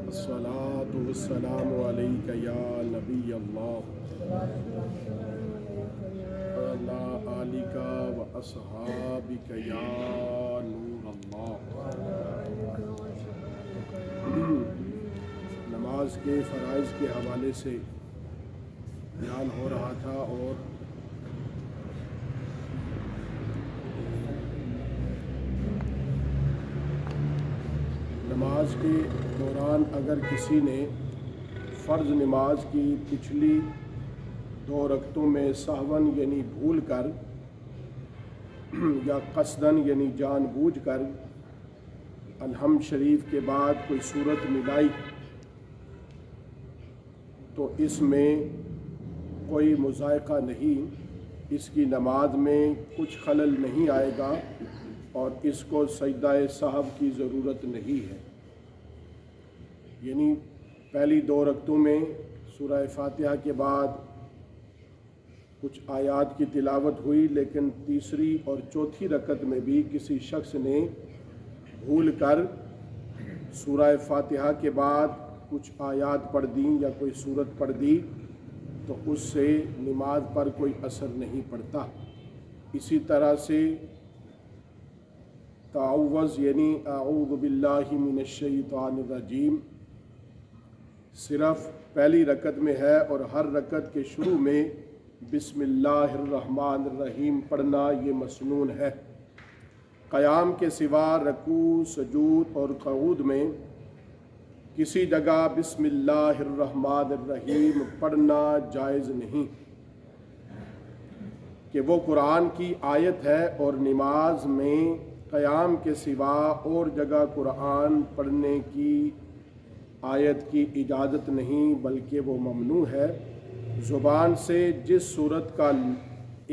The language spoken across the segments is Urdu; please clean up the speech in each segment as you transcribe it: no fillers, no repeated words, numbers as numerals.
الصلاة والسلام عليك يا نبي الله وعلى آلك وأصحابك يا نور الله۔ نماز کے فرائض کے حوالے سے بیان ہو رہا تھا، اور نماز کے دوران اگر کسی نے فرض نماز کی پچھلی 2 رکعتوں میں سہون یعنی بھول کر یا قصدن یعنی جان بوجھ کر الحمد شریف کے بعد کوئی صورت ملائی تو اس میں کوئی مذائقہ نہیں، اس کی نماز میں کچھ خلل نہیں آئے گا اور اس کو سجدہ سہو کی ضرورت نہیں ہے۔ یعنی پہلی 2 رکعتوں میں سورہ فاتحہ کے بعد کچھ آیات کی تلاوت ہوئی، لیکن تیسری اور چوتھی رکعت میں بھی کسی شخص نے بھول کر سورہ فاتحہ کے بعد کچھ آیات پڑھ دیں یا کوئی سورت پڑھ دی تو اس سے نماز پر کوئی اثر نہیں پڑتا۔ اسی طرح سے تعوذ یعنی اعوذ باللہ من الشیطان الرجیم صرف پہلی رکعت میں ہے، اور ہر رکعت کے شروع میں بسم اللہ الرحمن الرحیم پڑھنا یہ مسنون ہے۔ قیام کے سوا رکوع، سجود اور قعود میں کسی جگہ بسم اللہ الرحمن الرحیم پڑھنا جائز نہیں کہ وہ قرآن کی آیت ہے، اور نماز میں قیام کے سوا اور جگہ قرآن پڑھنے کی آیت کی اجازت نہیں، بلکہ وہ ممنوع ہے۔ زبان سے جس صورت کا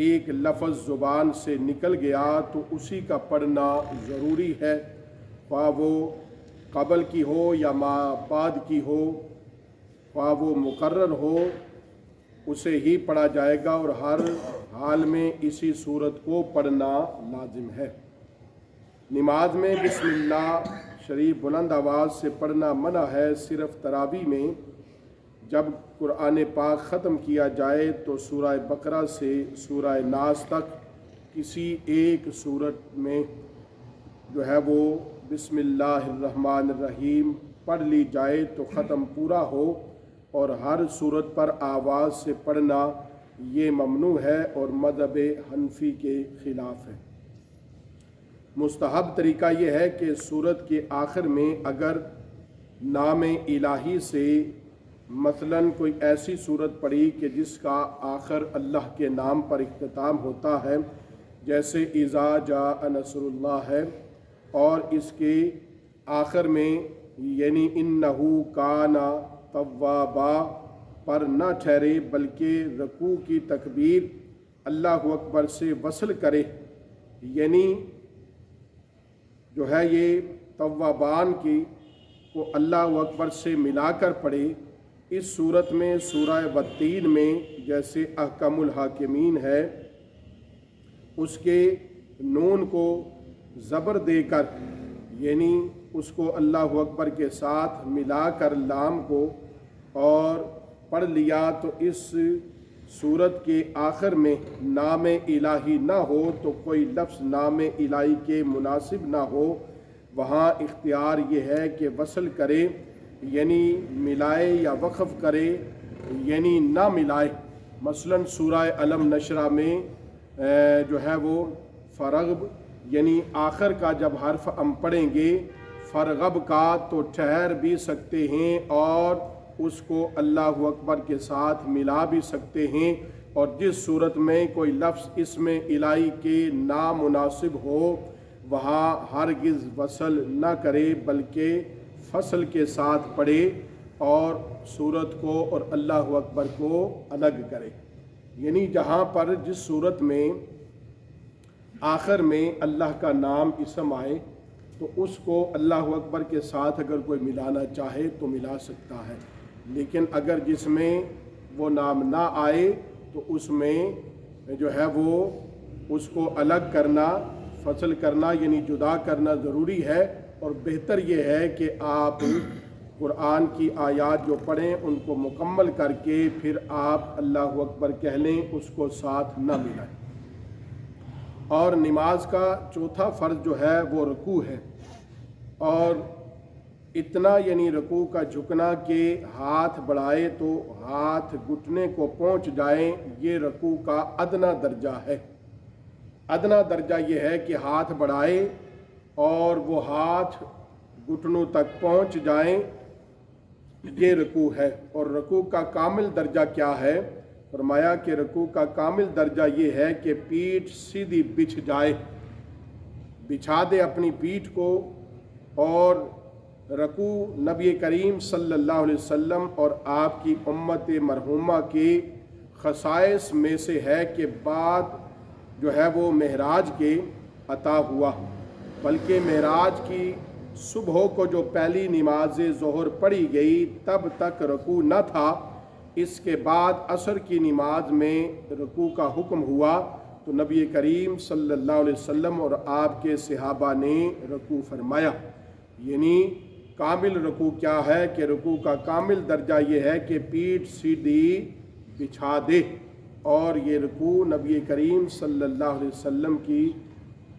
ایک لفظ زبان سے نکل گیا تو اسی کا پڑھنا ضروری ہے، خواہ وہ قبل کی ہو یا ما بعد کی ہو، خواہ وہ مقرر ہو، اسے ہی پڑھا جائے گا، اور ہر حال میں اسی صورت کو پڑھنا لازم ہے۔ نماز میں بسم اللہ شریف بلند آواز سے پڑھنا منع ہے، صرف تراویح میں جب قرآن پاک ختم کیا جائے تو سورہ بقرہ سے سورہ ناس تک کسی ایک صورت میں جو ہے وہ بسم اللہ الرحمن الرحیم پڑھ لی جائے تو ختم پورا ہو، اور ہر صورت پر آواز سے پڑھنا یہ ممنوع ہے اور مذہب حنفی کے خلاف ہے۔ مستحب طریقہ یہ ہے کہ سورت کے آخر میں اگر نام الہی سے مثلاً کوئی ایسی صورت پڑھی کہ جس کا آخر اللہ کے نام پر اختتام ہوتا ہے، جیسے اذا جاء نصر اللہ ہے، اور اس کے آخر میں یعنی انہو کان توابا پر نہ ٹھہرے، بلکہ رکوع کی تکبیر اللہ اکبر سے وصل کرے، یعنی جو ہے یہ توابان کی کو اللہ اکبر سے ملا کر پڑھے۔ اس صورت میں سورہ والتین میں جیسے احکم الحاکمین ہے، اس کے نون کو زبر دے کر یعنی اس کو اللہ اکبر کے ساتھ ملا کر لام کو اور پڑھ لیا، تو اس سورت کے آخر میں نام الہی نہ ہو تو کوئی لفظ نام الہی کے مناسب نہ ہو، وہاں اختیار یہ ہے کہ وصل کرے، یعنی ملائے، یا وقف کرے یعنی نہ ملائے۔ مثلا سورہ علم نشرہ میں جو ہے وہ فرغب یعنی آخر کا جب حرف ہم پڑھیں گے فرغب کا تو ٹھہر بھی سکتے ہیں اور اس کو اللہ اکبر کے ساتھ ملا بھی سکتے ہیں، اور جس صورت میں کوئی لفظ اسم الہی کے نامناسب ہو وہاں ہرگز وصل نہ کرے بلکہ فصل کے ساتھ پڑھے اور صورت کو اور اللہ اکبر کو الگ کرے۔ یعنی جہاں پر جس صورت میں آخر میں اللہ کا نام اسم آئے تو اس کو اللہ اکبر کے ساتھ اگر کوئی ملانا چاہے تو ملا سکتا ہے، لیکن اگر جس میں وہ نام نہ آئے تو اس میں جو ہے وہ اس کو الگ کرنا، فصل کرنا یعنی جدا کرنا ضروری ہے، اور بہتر یہ ہے کہ آپ قرآن کی آیات جو پڑھیں ان کو مکمل کر کے پھر آپ اللہ اکبر کہہ لیں، اس کو ساتھ نہ ملائیں۔ اور نماز کا چوتھا فرض جو ہے وہ رکوع ہے، اور اتنا یعنی رکوع کا جھکنا کہ ہاتھ بڑھائے تو ہاتھ گھٹنے کو پہنچ جائیں، یہ رکوع کا ادنا درجہ ہے۔ ادنا درجہ یہ ہے کہ ہاتھ بڑھائے اور وہ ہاتھ گھٹنوں تک پہنچ جائیں، یہ رکوع ہے۔ اور رکوع کا کامل درجہ کیا ہے؟ فرمایا کہ رکوع کا کامل درجہ یہ ہے کہ پیٹھ سیدھی بچھ جائے، بچھا دے اپنی پیٹھ کو۔ اور رکوع نبی کریم صلی اللہ علیہ وسلم اور آپ کی امت مرحومہ کے خصائص میں سے ہے کہ بعد جو ہے وہ معراج کے عطا ہوا، بلکہ معراج کی صبح کو جو پہلی نماز ظہر پڑھی گئی تب تک رکوع نہ تھا۔ اس کے بعد عصر کی نماز میں رکوع کا حکم ہوا تو نبی کریم صلی اللہ علیہ وسلم اور آپ کے صحابہ نے رکوع فرمایا۔ یعنی کامل رکوع کیا ہے کہ رکوع کا کامل درجہ یہ ہے کہ پیٹھ سیدھی بچھا دے، اور یہ رکوع نبی کریم صلی اللہ علیہ وسلم کی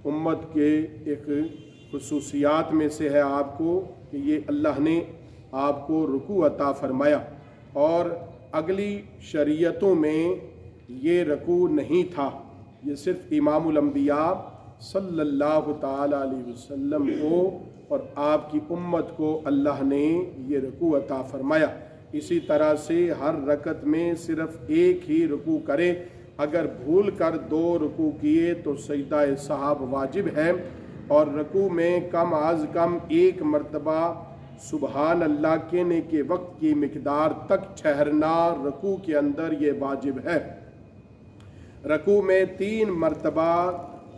امت کے ایک خصوصیات میں سے ہے آپ کو کہ یہ اللہ نے آپ کو رکوع عطا فرمایا۔ اور اگلی شریعتوں میں یہ رکوع نہیں تھا، یہ صرف امام الانبیاء صلی اللہ تعالی علیہ وسلم کو اور آپ کی امت کو اللہ نے یہ رکوع عطا فرمایا۔ اسی طرح سے ہر رکعت میں صرف ایک ہی رکوع کرے، اگر بھول کر 2 رکوع کیے تو سجدہ سہو واجب ہے، اور رکوع میں کم از کم 1 مرتبہ سبحان اللہ کہنے کے وقت کی مقدار تک ٹھہرنا رکوع کے اندر یہ واجب ہے۔ رکوع میں 3 مرتبہ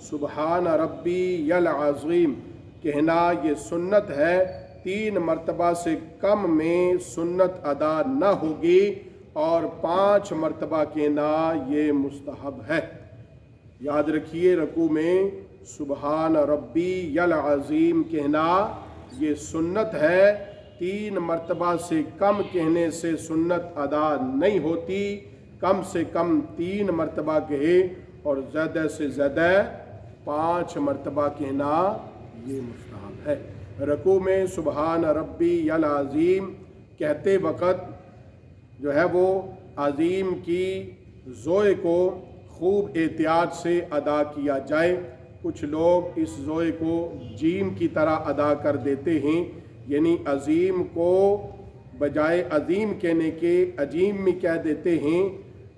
سبحان ربی العظیم کہنا یہ سنت ہے، 3 مرتبہ سے کم میں سنت ادا نہ ہوگی، اور 5 مرتبہ کہنا یہ مستحب ہے۔ یاد رکھیے رکوع میں سبحان ربی العظیم کہنا یہ سنت ہے، 3 مرتبہ سے کم کہنے سے سنت ادا نہیں ہوتی، کم سے کم 3 مرتبہ کہے اور زیادہ سے زیادہ 5 مرتبہ کہنا یہ مستحب ہے۔ رکوع میں سبحان ربی العظیم کہتے وقت جو ہے وہ عظیم کی زوئے کو خوب احتیاط سے ادا کیا جائے۔ کچھ لوگ اس زوئے کو جیم کی طرح ادا کر دیتے ہیں، یعنی عظیم کو بجائے عظیم کہنے کے عجیم میں کہہ دیتے ہیں،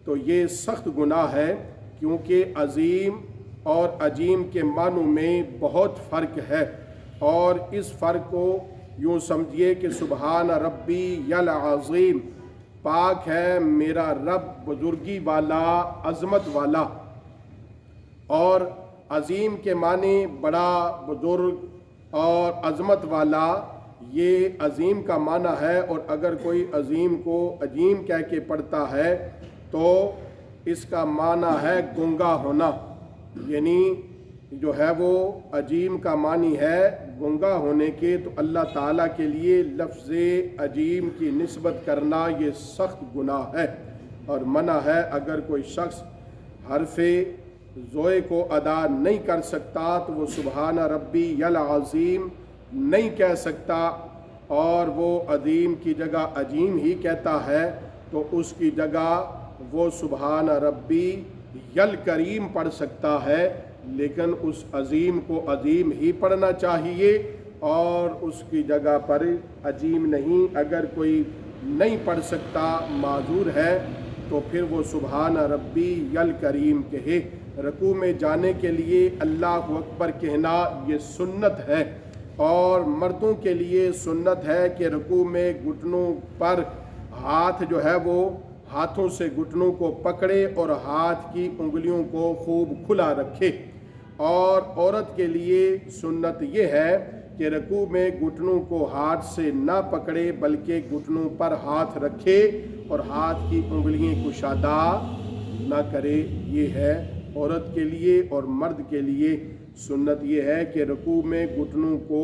تو یہ سخت گناہ ہے، کیونکہ عظیم اور عجیم کے معنوں میں بہت فرق ہے۔ اور اس فرق کو یوں سمجھیے کہ سبحان ربی العظیم پاک ہے میرا رب بزرگی والا، عظمت والا، اور عظیم کے معنی بڑا، بزرگ اور عظمت والا، یہ عظیم کا معنی ہے۔ اور اگر کوئی عظیم کو عجیم کہہ کے پڑھتا ہے تو اس کا معنی ہے گنگا ہونا، یعنی جو ہے وہ عجیم کا معنی ہے گنگا ہونے کے، تو اللہ تعالیٰ کے لیے لفظ عجیم کی نسبت کرنا یہ سخت گناہ ہے اور منع ہے۔ اگر کوئی شخص حرف زوئے کو ادا نہیں کر سکتا تو وہ سبحان ربی العظیم نہیں کہہ سکتا، اور وہ عظیم کی جگہ عجیم ہی کہتا ہے، تو اس کی جگہ وہ سبحان ربی الکریم پڑھ سکتا ہے، لیکن اس عظیم کو عظیم ہی پڑھنا چاہیے اور اس کی جگہ پر عجیم نہیں۔ اگر کوئی نہیں پڑھ سکتا، معذور ہے، تو پھر وہ سبحان ربی الکریم کہے۔ رکوع میں جانے کے لیے اللہ اکبر کہنا یہ سنت ہے، اور مردوں کے لیے سنت ہے کہ رکوع میں گھٹنوں پر ہاتھ جو ہے وہ ہاتھوں سے گھٹنوں کو پکڑے اور ہاتھ کی انگلیوں کو خوب کھلا رکھے۔ اور عورت کے لیے سنت یہ ہے کہ رکوع میں گھٹنوں کو ہاتھ سے نہ پکڑے، بلکہ گھٹنوں پر ہاتھ رکھے اور ہاتھ کی انگلیاں کشادہ نہ کرے۔ یہ ہے عورت کے لیے۔ اور مرد کے لیے سنت یہ ہے کہ رکوع میں گھٹنوں کو